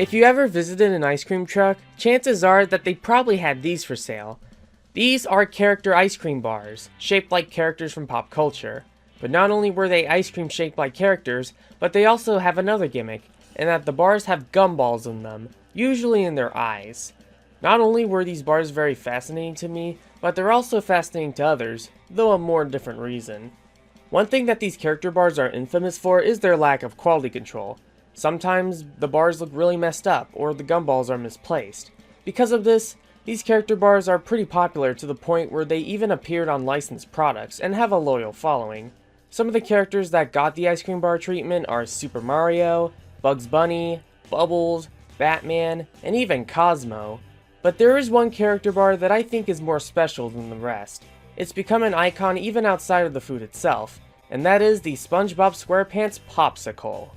If you ever visited an ice cream truck, chances are that they probably had these for sale. These are character ice cream bars, shaped like characters from pop culture. But not only were they ice cream shaped like characters, but they also have another gimmick, in that the bars have gumballs in them, usually in their eyes. Not only were these bars very fascinating to me, but they're also fascinating to others, though a more different reason. One thing that these character bars are infamous for is their lack of quality control. Sometimes the bars look really messed up, or the gumballs are misplaced. Because of this, these character bars are pretty popular to the point where they even appeared on licensed products and have a loyal following. Some of the characters that got the ice cream bar treatment are Super Mario, Bugs Bunny, Bubbles, Batman, and even Cosmo. But there is one character bar that I think is more special than the rest. It's become an icon even outside of the food itself, and that is the SpongeBob SquarePants Popsicle.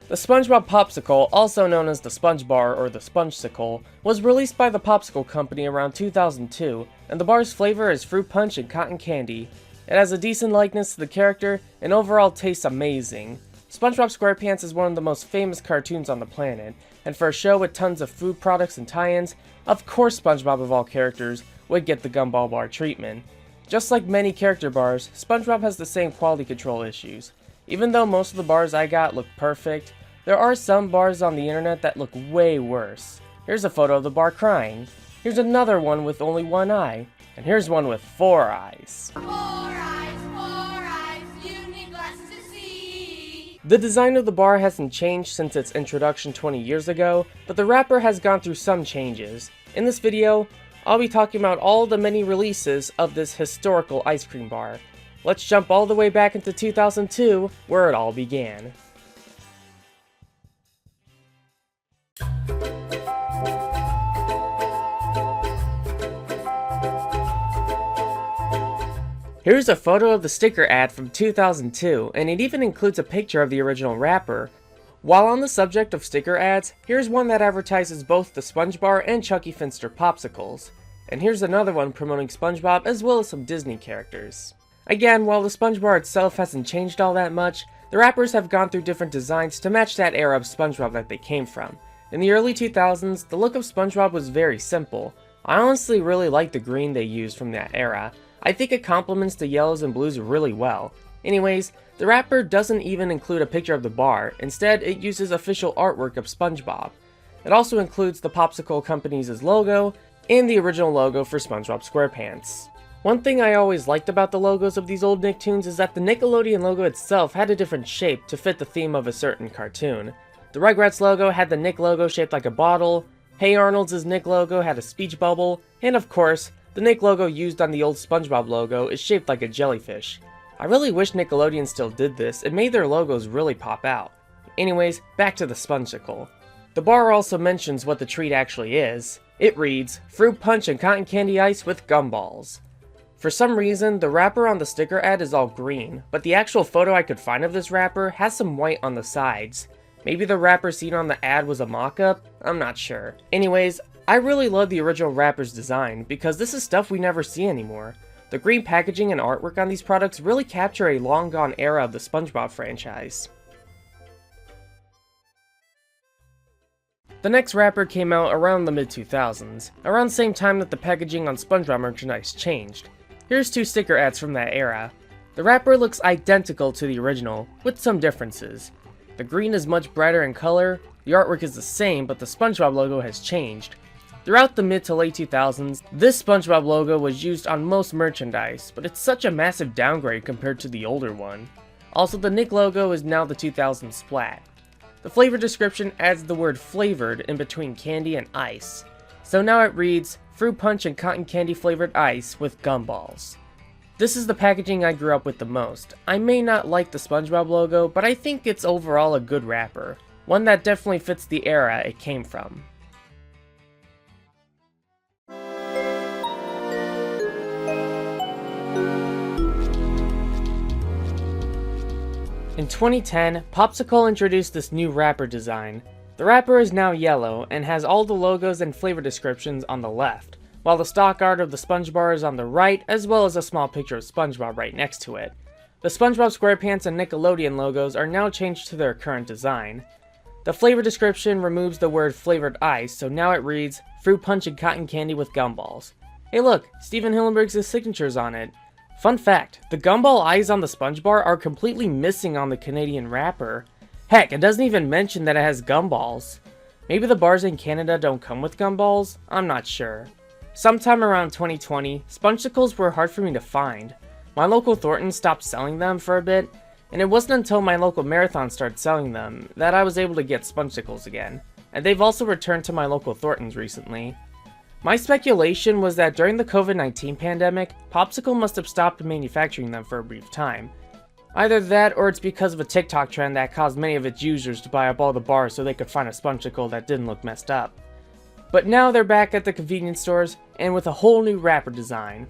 The SpongeBob Popsicle, also known as the Sponge Bar or the Spongesicle, was released by the Popsicle Company around 2002, and the bar's flavor is fruit punch and cotton candy. It has a decent likeness to the character, and overall tastes amazing. SpongeBob SquarePants is one of the most famous cartoons on the planet, and for a show with tons of food products and tie-ins, of course SpongeBob of all characters would get the Gumball bar treatment. Just like many character bars, SpongeBob has the same quality control issues. Even though most of the bars I got look perfect, there are some bars on the internet that look way worse. Here's a photo of the bar crying. Here's another one with only one eye. And here's one with 4 eyes. 4 eyes, you need glasses to see. The design of the bar hasn't changed since its introduction 20 years ago, but the wrapper has gone through some changes. In this video, I'll be talking about all the many releases of this historical ice cream bar. Let's jump all the way back into 2002, where it all began. Here's a photo of the sticker ad from 2002, and it even includes a picture of the original wrapper. While on the subject of sticker ads, here's one that advertises both the Sponge Bar and Chuckie Finster Popsicles. And here's another one promoting SpongeBob as well as some Disney characters. Again, while the Sponge Bar itself hasn't changed all that much, the wrappers have gone through different designs to match that era of SpongeBob that they came from. In the early 2000s, the look of SpongeBob was very simple. I honestly really like the green they used from that era. I think it complements the yellows and blues really well. Anyways, the wrapper doesn't even include a picture of the bar, instead it uses official artwork of SpongeBob. It also includes the Popsicle Company's logo, and the original logo for SpongeBob SquarePants. One thing I always liked about the logos of these old Nicktoons is that the Nickelodeon logo itself had a different shape to fit the theme of a certain cartoon. The Rugrats logo had the Nick logo shaped like a bottle, Hey Arnold's Nick logo had a speech bubble, and of course, the Nick logo used on the old SpongeBob logo is shaped like a jellyfish. I really wish Nickelodeon still did this, it made their logos really pop out. Anyways, back to the Spongesicle. The bar also mentions what the treat actually is. It reads, fruit punch and cotton candy ice with gumballs. For some reason, the wrapper on the sticker ad is all green, but the actual photo I could find of this wrapper has some white on the sides. Maybe the wrapper seen on the ad was a mock-up? I'm not sure. Anyways, I really love the original wrapper's design, because this is stuff we never see anymore. The green packaging and artwork on these products really capture a long-gone era of the SpongeBob franchise. The next wrapper came out around the mid-2000s, around the same time that the packaging on SpongeBob merchandise changed. Here's 2 sticker ads from that era. The wrapper looks identical to the original, with some differences. The green is much brighter in color, the artwork is the same, but the SpongeBob logo has changed. Throughout the mid to late 2000s, this SpongeBob logo was used on most merchandise, but it's such a massive downgrade compared to the older one. Also, the Nick logo is now the 2000 splat. The flavor description adds the word flavored in between candy and ice. So now it reads, fruit punch and cotton candy flavored ice with gumballs. This is the packaging I grew up with the most. I may not like the SpongeBob logo, but I think it's overall a good wrapper. One that definitely fits the era it came from. In 2010, Popsicle introduced this new wrapper design. The wrapper is now yellow and has all the logos and flavor descriptions on the left, while the stock art of the Sponge Bar is on the right, as well as a small picture of SpongeBob right next to it. The SpongeBob SquarePants and Nickelodeon logos are now changed to their current design. The flavor description removes the word flavored ice, so now it reads fruit punch and cotton candy with gumballs. Hey look, Steven Hillenburg's signature's on it. Fun fact, the gumball eyes on the sponge bar are completely missing on the Canadian wrapper. Heck, it doesn't even mention that it has gumballs. Maybe the bars in Canada don't come with gumballs? I'm not sure. Sometime around 2020, Spongesicles were hard for me to find. My local Thornton stopped selling them for a bit, and it wasn't until my local Marathon started selling them that I was able to get Spongesicles again, and they've also returned to my local Thorntons recently. My speculation was that during the COVID-19 pandemic, Popsicle must have stopped manufacturing them for a brief time. Either that, or it's because of a TikTok trend that caused many of its users to buy up all the bars so they could find a Spongesicle that didn't look messed up. But now they're back at the convenience stores, and with a whole new wrapper design.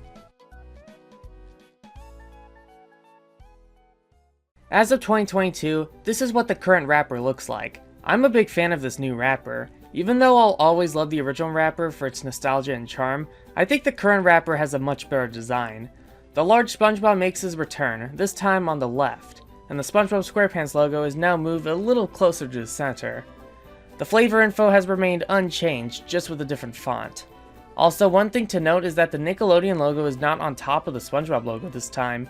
As of 2022, this is what the current wrapper looks like. I'm a big fan of this new wrapper. Even though I'll always love the original wrapper for its nostalgia and charm, I think the current wrapper has a much better design. The large SpongeBob makes his return, this time on the left, and the SpongeBob SquarePants logo is now moved a little closer to the center. The flavor info has remained unchanged, just with a different font. Also, one thing to note is that the Nickelodeon logo is not on top of the SpongeBob logo this time.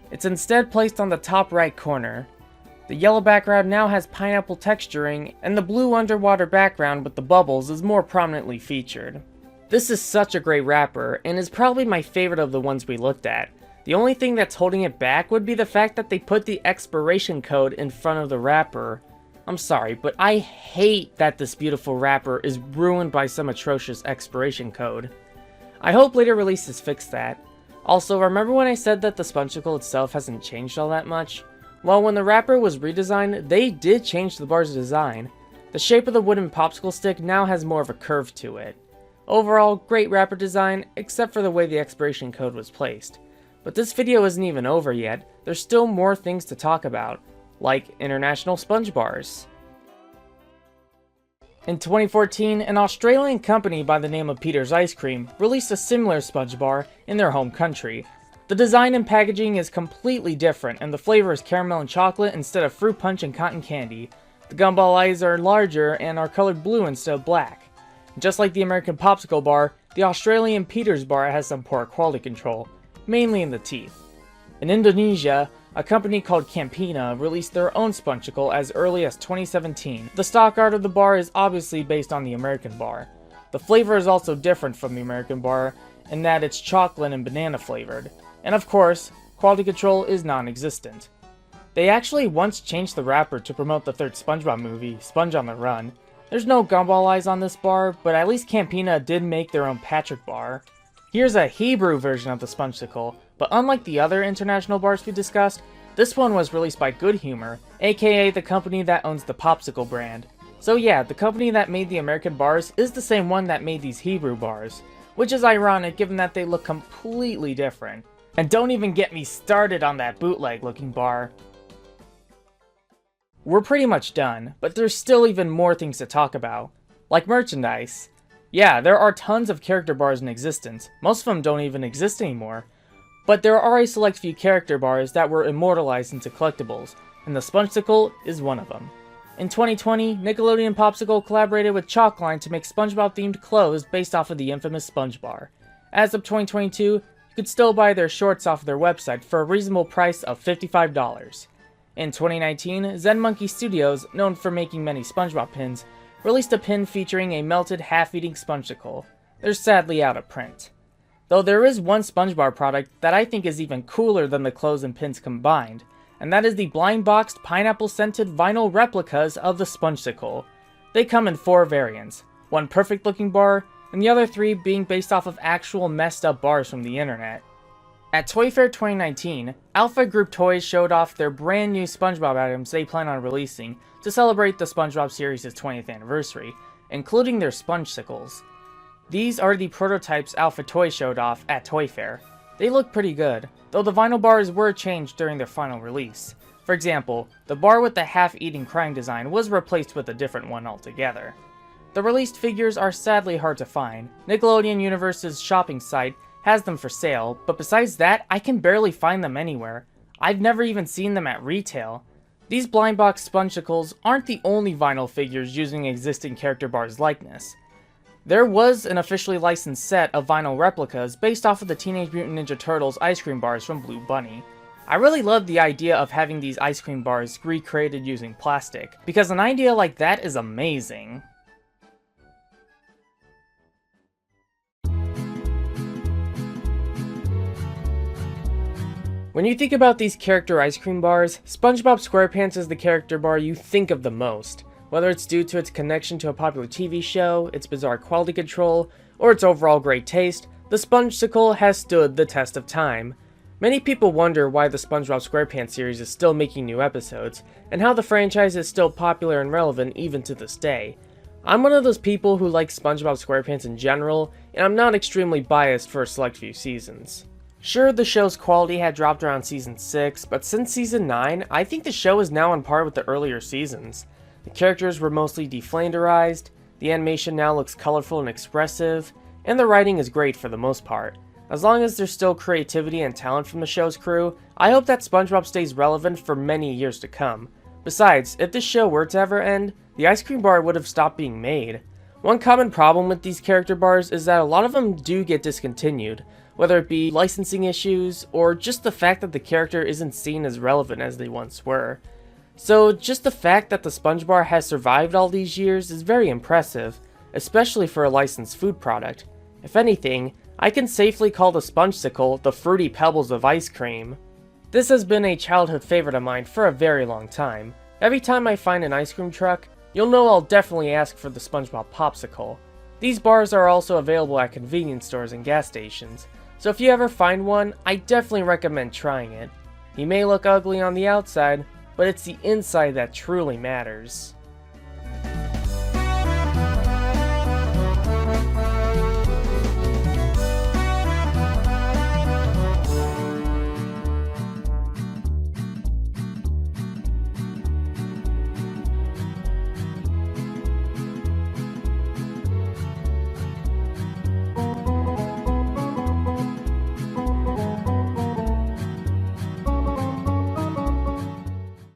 It's instead placed on the top right corner. The yellow background now has pineapple texturing, and the blue underwater background with the bubbles is more prominently featured. This is such a great wrapper, and is probably my favorite of the ones we looked at. The only thing that's holding it back would be the fact that they put the expiration code in front of the wrapper. I'm sorry, but I hate that this beautiful wrapper is ruined by some atrocious expiration code. I hope later releases fix that. Also, remember when I said that the Spongesicle itself hasn't changed all that much? Well, when the wrapper was redesigned, they did change the bar's design. The shape of the wooden popsicle stick now has more of a curve to it. Overall, great wrapper design, except for the way the expiration code was placed. But this video isn't even over yet, there's still more things to talk about, like international sponge bars. In 2014, an Australian company by the name of Peter's Ice Cream released a similar sponge bar in their home country. The design and packaging is completely different, and the flavor is caramel and chocolate instead of fruit punch and cotton candy. The gumball eyes are larger and are colored blue instead of black. Just like the American Popsicle bar, the Australian Peter's bar has some poor quality control, mainly in the teeth. In Indonesia, a company called Campina released their own Spongesicle as early as 2017. The stock art of the bar is obviously based on the American bar. The flavor is also different from the American bar in that it's chocolate and banana flavored. And of course, quality control is non-existent. They actually once changed the wrapper to promote the third SpongeBob movie, Sponge on the Run. There's no gumball eyes on this bar, but at least Campina did make their own Patrick bar. Here's a Hebrew version of the Spongesicle, but unlike the other international bars we discussed, this one was released by Good Humor, aka the company that owns the Popsicle brand. So yeah, the company that made the American bars is the same one that made these Hebrew bars, which is ironic given that they look completely different. And don't even get me started on that bootleg looking bar. We're pretty much done, but there's still even more things to talk about, like merchandise. Yeah, there are tons of character bars in existence, most of them don't even exist anymore. But there are a select few character bars that were immortalized into collectibles, and the Spongesicle is one of them. In 2020, Nickelodeon Popsicle collaborated with Chalkline to make SpongeBob themed clothes based off of the infamous Sponge Bar. As of 2022, you could still buy their shorts off of their website for a reasonable price of $55. In 2019, Zen Monkey Studios, known for making many SpongeBob pins, released a pin featuring a melted half-eating Spongesicle. They're sadly out of print. Though there is one SpongeBob product that I think is even cooler than the clothes and pins combined, and that is the blind boxed pineapple-scented vinyl replicas of the Spongesicle. They come in 4 variants, one perfect looking bar, and the other 3 being based off of actual messed up bars from the internet. At Toy Fair 2019, Alpha Group Toys showed off their brand new SpongeBob items they plan on releasing to celebrate the SpongeBob series' 20th anniversary, including their Spongesicles. These are the prototypes Alpha Toys showed off at Toy Fair. They look pretty good, though the vinyl bars were changed during their final release. For example, the bar with the half-eating crying design was replaced with a different one altogether. The released figures are sadly hard to find. Nickelodeon Universe's shopping site has them for sale, but besides that, I can barely find them anywhere. I've never even seen them at retail. These blind box Spongesicles aren't the only vinyl figures using existing character bars' likeness. There was an officially licensed set of vinyl replicas based off of the Teenage Mutant Ninja Turtles ice cream bars from Blue Bunny. I really love the idea of having these ice cream bars recreated using plastic, because an idea like that is amazing. When you think about these character ice cream bars, SpongeBob SquarePants is the character bar you think of the most. Whether it's due to its connection to a popular TV show, its bizarre quality control, or its overall great taste, the Spongesicle has stood the test of time. Many people wonder why the SpongeBob SquarePants series is still making new episodes, and how the franchise is still popular and relevant even to this day. I'm one of those people who likes SpongeBob SquarePants in general, and I'm not extremely biased for a select few seasons. Sure, the show's quality had dropped around season 6, but since season 9, I think the show is now on par with the earlier seasons. The characters were mostly deflanderized, the animation now looks colorful and expressive, and the writing is great for the most part. As long as there's still creativity and talent from the show's crew, I hope that SpongeBob stays relevant for many years to come. Besides, if this show were to ever end, the ice cream bar would have stopped being made. One common problem with these character bars is that a lot of them do get discontinued, whether it be licensing issues, or just the fact that the character isn't seen as relevant as they once were. So just the fact that the Sponge Bar has survived all these years is very impressive, especially for a licensed food product. If anything, I can safely call the Spongesicle the Fruity Pebbles of ice cream. This has been a childhood favorite of mine for a very long time. Every time I find an ice cream truck, you'll know I'll definitely ask for the SpongeBob Popsicle. These bars are also available at convenience stores and gas stations, so if you ever find one, I definitely recommend trying it. He may look ugly on the outside, but it's the inside that truly matters.